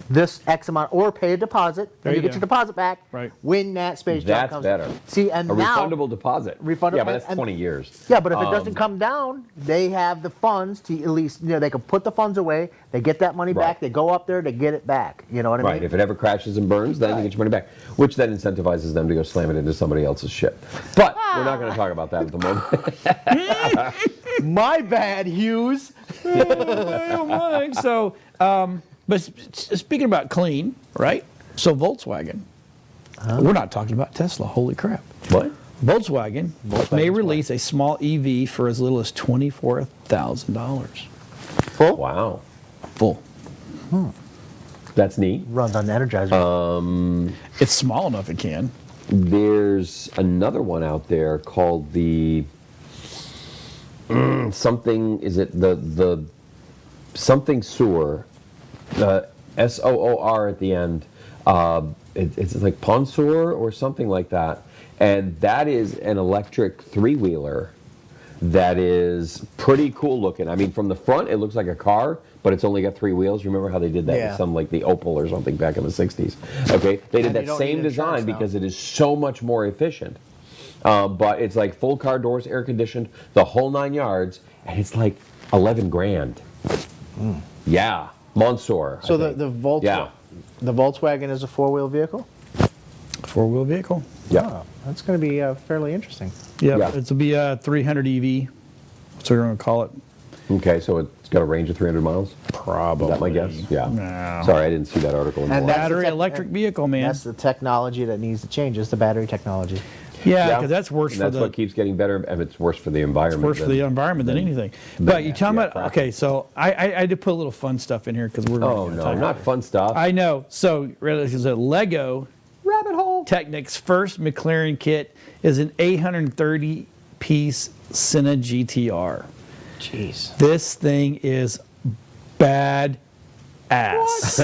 this X amount, or pay a deposit, There and you you get go. your deposit back Right. when that space jump That's comes. better. See, and A now refundable deposit. Yeah, but that's and- 20 years. yeah, but if it doesn't come down, they have the funds to at least, you know, they can put the funds away, they get that money Right. back, they go up there to get it back. You know what I Right, mean? if it ever crashes and burns, then you get your money back, which then incentivizes them to go slam it into somebody else's ship. But we're not going to talk about that at the moment. My bad, Hughes. I don't mind. So, but speaking about clean, right? So Volkswagen. We're not talking about Tesla. Holy crap. What? Volkswagen may Volkswagen's release a small EV for as little as $24,000. Full? Wow. Full. That's neat. Runs on the Energizer. It's small enough it can. There's another one out there called the something. Is it the something Soor? SOOR at the end. It's like Ponsor or something like that, and that is an electric three-wheeler that is pretty cool looking. I mean, from the front it looks like a car, but it's only got three wheels. You remember how they did that Yeah. with some like the Opel or something back in the 60s? Okay, they did And that you don't same need design insurance now. because it is so much more efficient. But it's like full car doors, air conditioned, the whole 9 yards, and it's like 11 grand. Yeah, Mansour. I So think. the Volkswagen is a four-wheel vehicle? Four-wheel vehicle. Yeah. Oh, that's going to be fairly interesting. Yeah, Yeah. it'll be a 300 EV. That's what we're going to call it. Okay, so it's got a range of 300 miles. Probably. Is that my guess? Yeah. No. Sorry, I didn't see that article. And anymore. that's Battery the tech- electric vehicle, man. That's the technology that needs to change, is the battery technology. Yeah, because that's worse And for that's the what keeps getting better, and it's worse for the environment. worse for the environment than anything. But you tell me, yeah, about, okay, so I had to put a little fun stuff in here because we're Oh running out of no, time. not fun stuff. I know. So because Lego Rabbit hole. Technic's first McLaren kit is an 830 piece Senna GTR. Jeez. This thing is bad ass.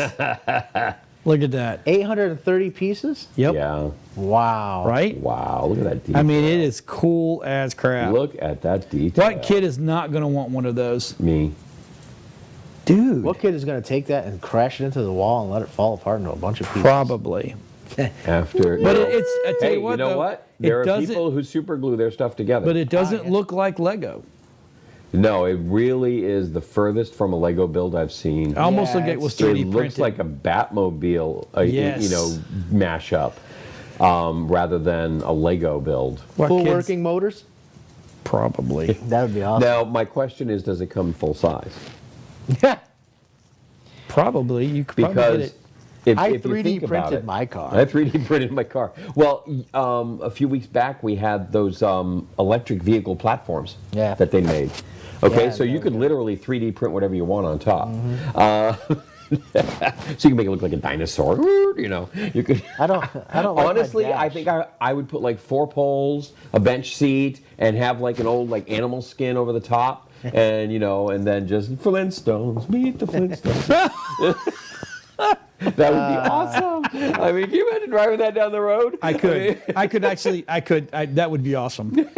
Look at that. 830 pieces? Yep. Yeah. Wow. Right? Wow. Look at that detail. I mean, it is cool as crap. Look at that detail. What kid is not going to want one of those? Me. Dude. What kid is going to take that and crash it into the wall and let it fall apart into a bunch of pieces? Probably. After. But it's, I tell Hey, you what, you know though, what? it There are doesn't- people who super glue their stuff together. But it doesn't look like Lego. No, it really is the furthest from a Lego build I've seen. I almost Yeah, look like it was It 3D looks printed. like a Batmobile, Yes. you know, mashup, rather than a Lego build. What Full kids- working motors? Probably. That would be awesome. Now, my question is, does it come full size? Probably. You could probably get Because it. I if you 3D think about printed it. my car. I 3D printed my car. Well, a few weeks back we had those electric vehicle platforms Yeah. that they made. Okay, Yeah, so you they're could good. literally 3D print whatever you want on top. So you can make it look like a dinosaur. You know, you could. I don't like my Honestly, I dash. think I would put like 4 poles, a bench seat, and have like an old like animal skin over the top, and you know, and then just Flintstones, meet the Flintstones. That would be awesome. I mean, can you imagine driving that down the road? I could. That would be awesome.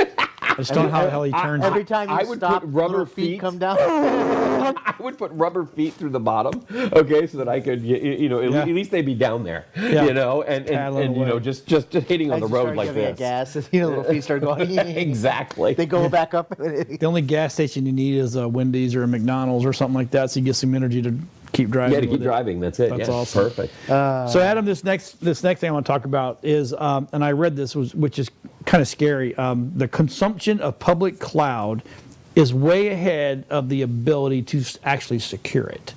I just don't know how the hell he turns Every it. time you I would stop, put rubber little feet feet. come down. I would put rubber feet through the bottom, okay, so that I could, you know, Yeah. at least they'd be down there, Yeah. you know, and you know, just hitting on the road like this. Gas, and, little feet start going. Exactly. They go back up. The only gas station you need is a Wendy's or a McDonald's or something like that, so you get some energy to keep driving. Yeah, to with keep it. driving. That's it. That's yeah, awesome. Perfect. So Adam, this next thing I want to talk about is, and I read this, which is kind of scary. The consumption of public cloud is way ahead of the ability to actually secure it.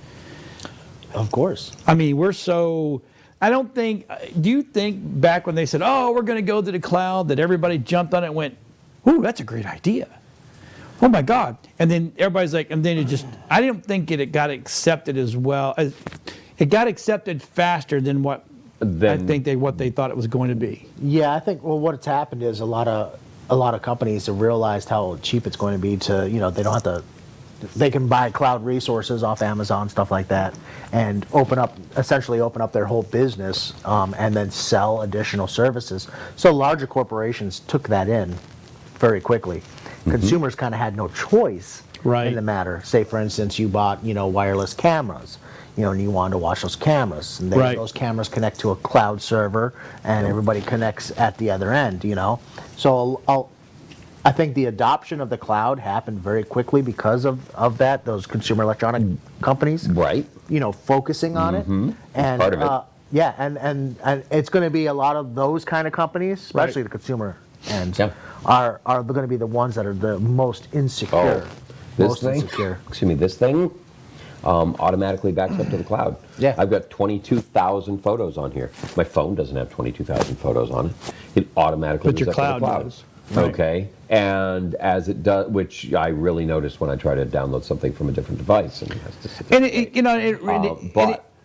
Of course. I mean, I don't think. Do you think back when they said, "Oh, we're going to go to the cloud," that everybody jumped on it and went, "Ooh, that's a great idea." Oh my God. And then everybody's like, and then it just, I didn't think it got accepted as well. It got accepted faster than what I think what they thought it was going to be. Yeah, I think what's happened is a lot of companies have realized how cheap it's going to be to, you know, they don't have to, they can buy cloud resources off Amazon, stuff like that, and essentially open up their whole business, and then sell additional services. So larger corporations took that in very quickly. Consumers kind of had no choice in the matter. Say, for instance, you bought, you know, wireless cameras, you know, and you wanted to watch those cameras. And those cameras connect to a cloud server, and everybody connects at the other end, you know. So I think the adoption of the cloud happened very quickly because of that, those consumer electronic companies. Right. You know, focusing on it. And part of it. yeah, and it's going to be a lot of those kind of companies, especially the consumer ends, are going to be the ones that are the most insecure. This thing automatically backs up to the cloud. Yeah. I've got 22,000 photos on here. My phone doesn't have 22,000 photos on it. It automatically But your goes up to the cloud cloud. does. Right. Okay, and as it does, which I really notice when I try to download something from a different device, and it has to sit there. And it, you know,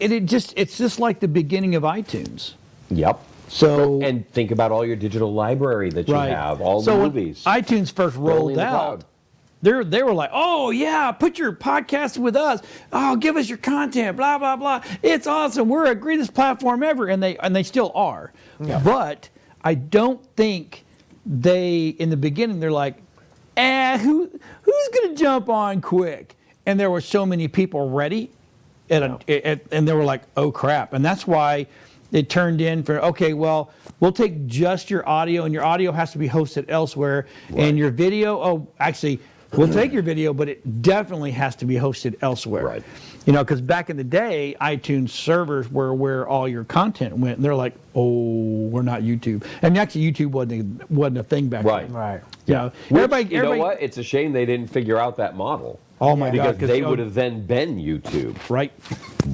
it's just like the beginning of iTunes. Yep. So And think about all your digital library that you have, all the so movies. when iTunes first They're only rolled in the out, cloud. they were like, "Oh yeah, put your podcast with us. Oh, give us your content. Blah blah blah. It's awesome. We're the greatest platform ever," and they still are. Yeah. But I don't think in the beginning they're like, who's gonna jump on quick? And there were so many people ready, and they were like, "Oh crap!" And that's why it turned in for, okay, well, we'll take just your audio, and your audio has to be hosted elsewhere, and your video, actually, we'll take your video, but it definitely has to be hosted elsewhere. Right. You know, because back in the day, iTunes servers were where all your content went, and they're like, oh, we're not YouTube. And actually, YouTube wasn't a thing back then. Right. You know, You know what? It's a shame they didn't figure out that model. Oh my God! Because they would have then been YouTube. Right.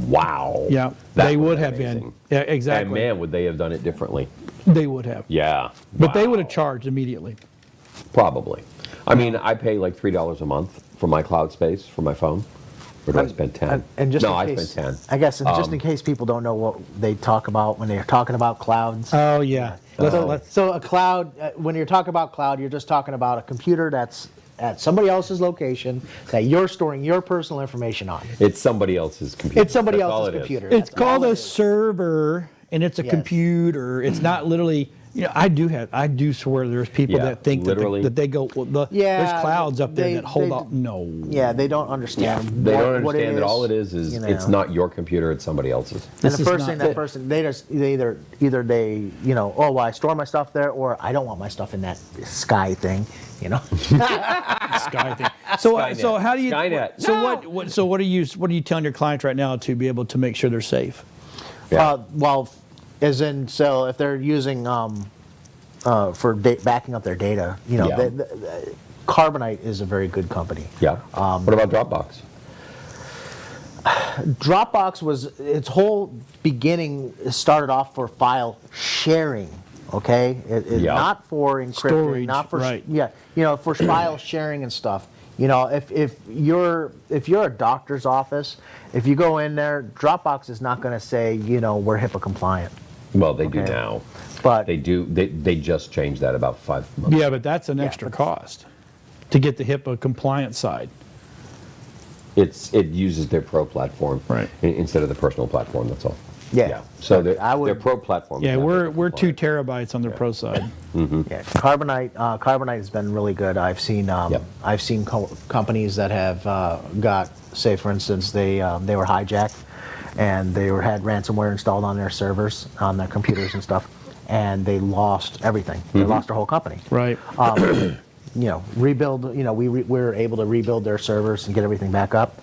Wow. Yeah, That they was would have amazing. been. Yeah, exactly. And man, would they have done it differently? They would have. Yeah. But they would Wow. have charged immediately. Probably. I mean, I pay like $3 a month for my cloud space for my phone. Or do I spend 10? And just no, in I case, spend 10. I guess, and just in case people don't know what they talk about when they're talking about clouds. Oh yeah. So a cloud, when you're talking about cloud, you're just talking about a computer that's at somebody else's location that you're storing your personal information on. It's somebody else's computer. It's somebody That's all else's it is. computer. It's That's called all a it is. server, and it's a Yes. computer. It's not literally. You know, I do swear there's people Yeah, that think literally. that they go. Well, there's clouds up there that hold up. No. Yeah, they don't understand. They don't what understand it that all it is you know. it's not your computer, it's somebody else's. And This the is first not thing that it. person they either they oh well I store my stuff there, or I don't want my stuff in that sky thing, you know. Sky thing. So Skynet. how do you? Skynet. So what are you telling your clients right now to be able to make sure they're safe? Yeah. Well, as in, so if they're using for backing up their data, you know, Yeah. Carbonite is a very good company. Yeah. What about Dropbox? Dropbox was its whole beginning started off for file sharing. Okay, not for encrypting, Storage, not for right. for file sharing and stuff. If you're a doctor's office, if you go in there, Dropbox is not going to say we're HIPAA compliant. Well, they do now, but they do. They just changed that about 5 months. Yeah, but that's an extra cost to get the HIPAA compliant side. It uses their pro platform instead of the personal platform. That's all. Yeah. So their pro platform. Yeah, we're 2 terabytes on the pro side. Yeah, Carbonite has been really good. I've seen companies that have got, say for instance, they were hijacked and they had ransomware installed on their servers, on their computers and stuff, and they lost everything. They lost their whole company. Right. Rebuild. We were able to rebuild their servers and get everything back up.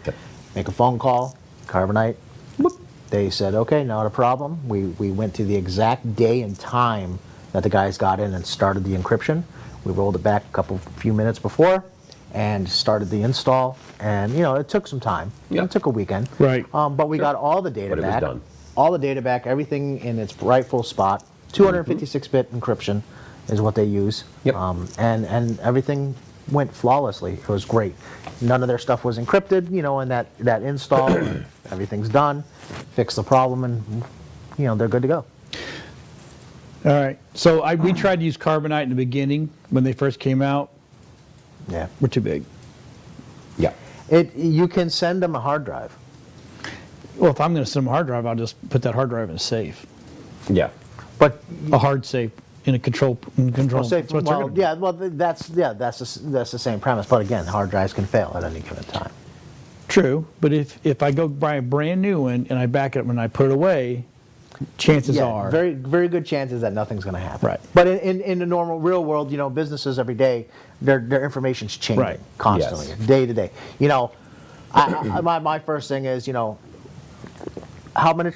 Make a phone call, Carbonite. Whoop. They said, okay, not a problem. We went to the exact day and time that the guys got in and started the encryption. We rolled it back a few minutes before and started the install. And, it took some time. It took a weekend. Right. But we got all the data back. But it was done. All the data back, everything in its rightful spot. 256-bit encryption is what they use. Yep. And everything went flawlessly. It was great. None of their stuff was encrypted, in that install. Everything's done. Fix the problem, and they're good to go. All right. So we tried to use Carbonite in the beginning when they first came out. Yeah. We're too big. Yeah. You can send them a hard drive. Well, if I'm going to send them a hard drive, I'll just put that hard drive in a safe. Yeah. But A hard safe in a control. safe. That's what they're gonna do. That's the same premise. But again, hard drives can fail at any given time. True, but if I go buy a brand new one and I back it up and I put it away, chances are very very good chances that nothing's going to happen. Right. But in the normal real world, businesses every day, their information's changing Right. constantly, Yes. day to day. My first thing is how many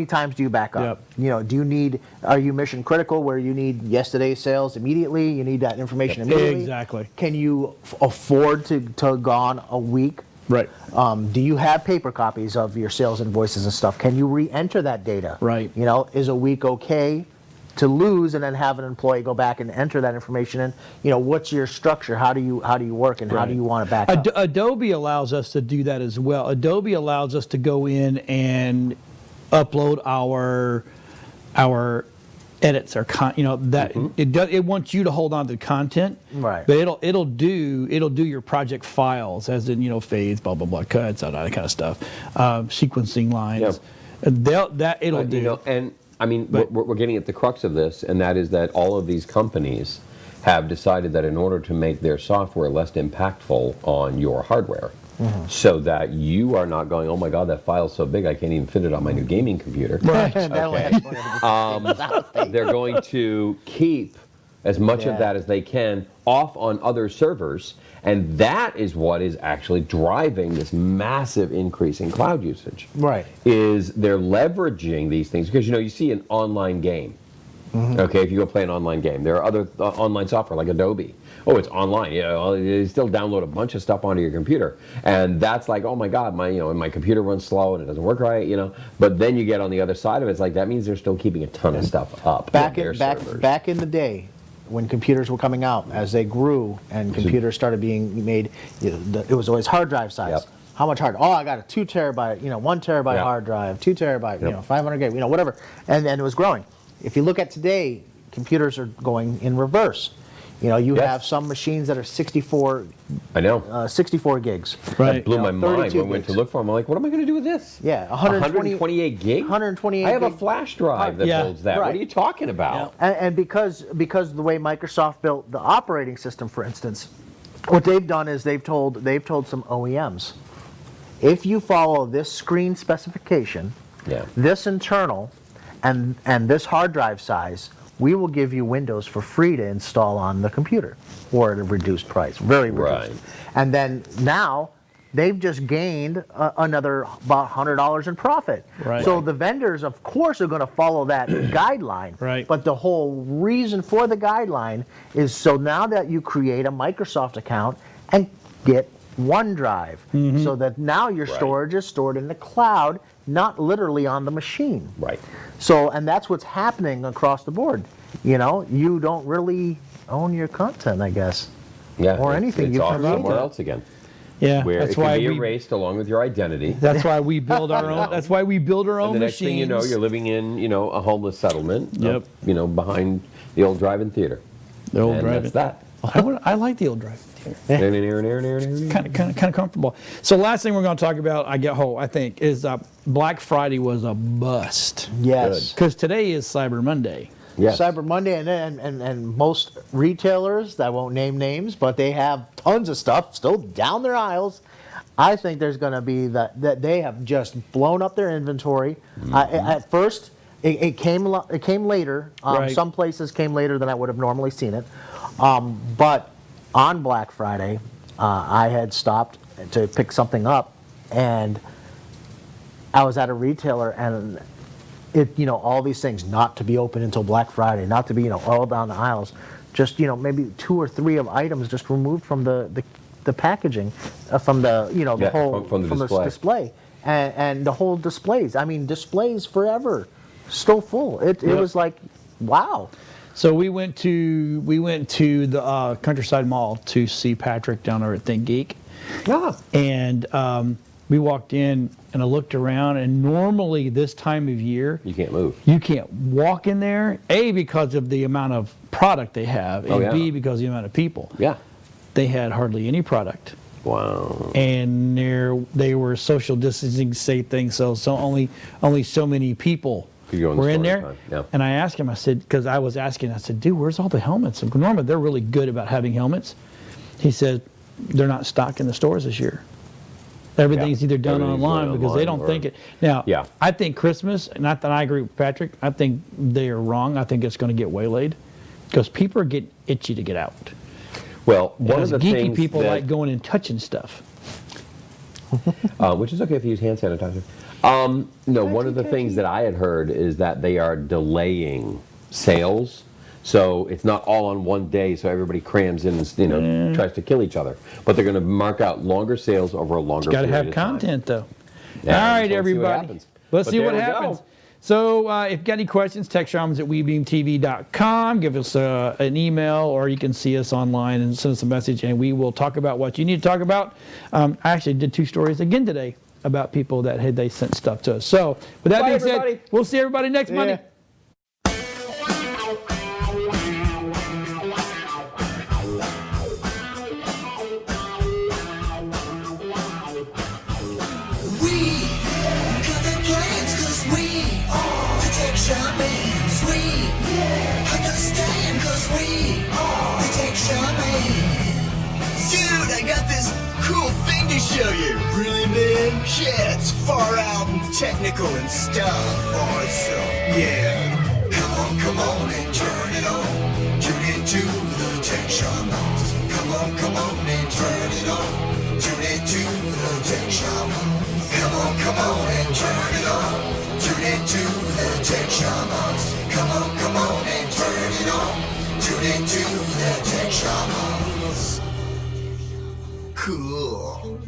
times do you back up? Yep. Are you mission critical where you need yesterday's sales immediately? You need that information immediately. Exactly. Can you afford to go on a week? Right. Do you have paper copies of your sales invoices and stuff? Can you re-enter that data? Right. Is a week okay to lose and then have an employee go back and enter that information in? What's your structure? How do you work and how do you want to back up? Adobe allows us to do that as well. Adobe allows us to go in and upload our edits, it wants you to hold on to the content, right? But it'll do your project files, as in fades, blah blah blah, cuts, all that kind of stuff, sequencing lines. Yep. It'll do. And I mean, we're getting at the crux of this, and that is that all of these companies have decided that in order to make their software less impactful on your hardware, so that you are not going, oh my God, that file's so big I can't even fit it on my new gaming computer. Right. They're going to keep as much of that as they can off on other servers, and that is what is actually driving this massive increase in cloud usage. Right. Is they're leveraging these things because you see an online game. Okay, if you go play an online game, there are other online software like Adobe. Oh, it's online. You still download a bunch of stuff onto your computer, and that's like, oh my God, my computer runs slow and it doesn't work right. But then you get on the other side of it, it's like that means they're still keeping a ton of stuff up. Back in the day, when computers were coming out, as they grew and computers started being made, it was always hard drive size. Yep. How much hard? Oh, I got a 2 terabyte, 1 terabyte hard drive, 2 terabyte, 500 gig, whatever, and it was growing. If you look at today, computers are going in reverse. You have some machines that are 64. I know. 64 gigs. Right. That blew my mind when I went to look for them. I'm like, what am I going to do with this? Yeah, 128 gig? 128 I have a gig. flash drive that holds that. Right. What are you talking about? And because of the way Microsoft built the operating system, for instance, what they've done is they've told some OEMs, if you follow this screen specification, this internal, and this hard drive size, we will give you Windows for free to install on the computer, or at a reduced price, very reduced. Right. And then now they've just gained another about $100 in profit. Right. So the vendors, of course, are going to follow that guideline. Right. But the whole reason for the guideline is so now that you create a Microsoft account and get OneDrive, so that now your Right. storage is stored in the cloud, not literally on the machine. Right. So, and that's what's happening across the board. You know, you don't really own your content, I guess. Yeah. Or anything it's you've off created. somewhere else again. Yeah, Where that's it can why be we. erased along with your identity. That's why we build our own. That's why we build our own And the next thing you know, machines. you're living in, a homeless settlement. Yep. Behind the old drive-in theater. The old And drive-in. that's that. I like the old drive-in theater. Kind Kind of comfortable. So last thing we're going to talk about, I think, is Black Friday was a bust. Yes. Because today is Cyber Monday. Yes. Cyber Monday, and most retailers, that won't name names, but they have tons of stuff still down their aisles. I think there's going to be that they have just blown up their inventory. At first, it came later. Right. Some places came later than I would have normally seen it. But on Black Friday, I had stopped to pick something up, and I was at a retailer, and all these things not to be open until Black Friday, not to be, all down the aisles. Just, maybe 2 or 3 of items just removed from the packaging, from the, the whole, from the display. And the whole displays. I mean, displays forever, still full. It was like, wow. So we went to the Countryside Mall to see Patrick down there at Think Geek. Yeah. And we walked in, and I looked around, and normally this time of year, You can't move. you can't walk in there, A, because of the amount of product they have, and yeah. B, because of the amount of people. Yeah. They had hardly any product. Wow. And they were social distancing things, so only so many people Could go in the were in store there. at a time, yeah. And I asked him, I said, because I was asking, I said, dude, where's all the helmets? And normally they're really good about having helmets. He said, they're not stocked in the stores this year. Everything's either done Everything's online done because they online don't or- think it. Now, Yeah. I think Christmas, not that I agree with Patrick, I think they are wrong. I think it's going to get waylaid because people are getting itchy to get out. Well, one Because of the geeky things people that, like going and touching stuff. which is okay if you use hand sanitizer. No, one of the things that I had heard is that they are delaying sales, so it's not all on one day. So everybody crams in and tries to kill each other. But they're going to mark out longer sales over a longer. Got to period have of time. content, though. Yeah, All right, so let's see what everybody. happens. Let's But see what there we happens. go. So if you got any questions, text Shamans at webeamtv.com. Give us an email, or you can see us online and send us a message, and we will talk about what you need to talk about. I actually did 2 stories again today about people that they sent stuff to us. So with that Bye, being said, everybody. we'll see everybody next Monday. We got the plans cause we are the Tech Shamans. We understand cause we are the Tech Shamans. Dude, I got this cool thing to show you. Really, man? Yeah, it's far out and technical and stuff. Awesome. Yeah. Come on and turn it on. Tune into the Tech Shamans. Come on and turn it on. Tune into the Tech Shamans. Come on and turn it on. Tune into the Tech Shamans. Come on and turn it on. Tune into the Tech Shamans. Cool.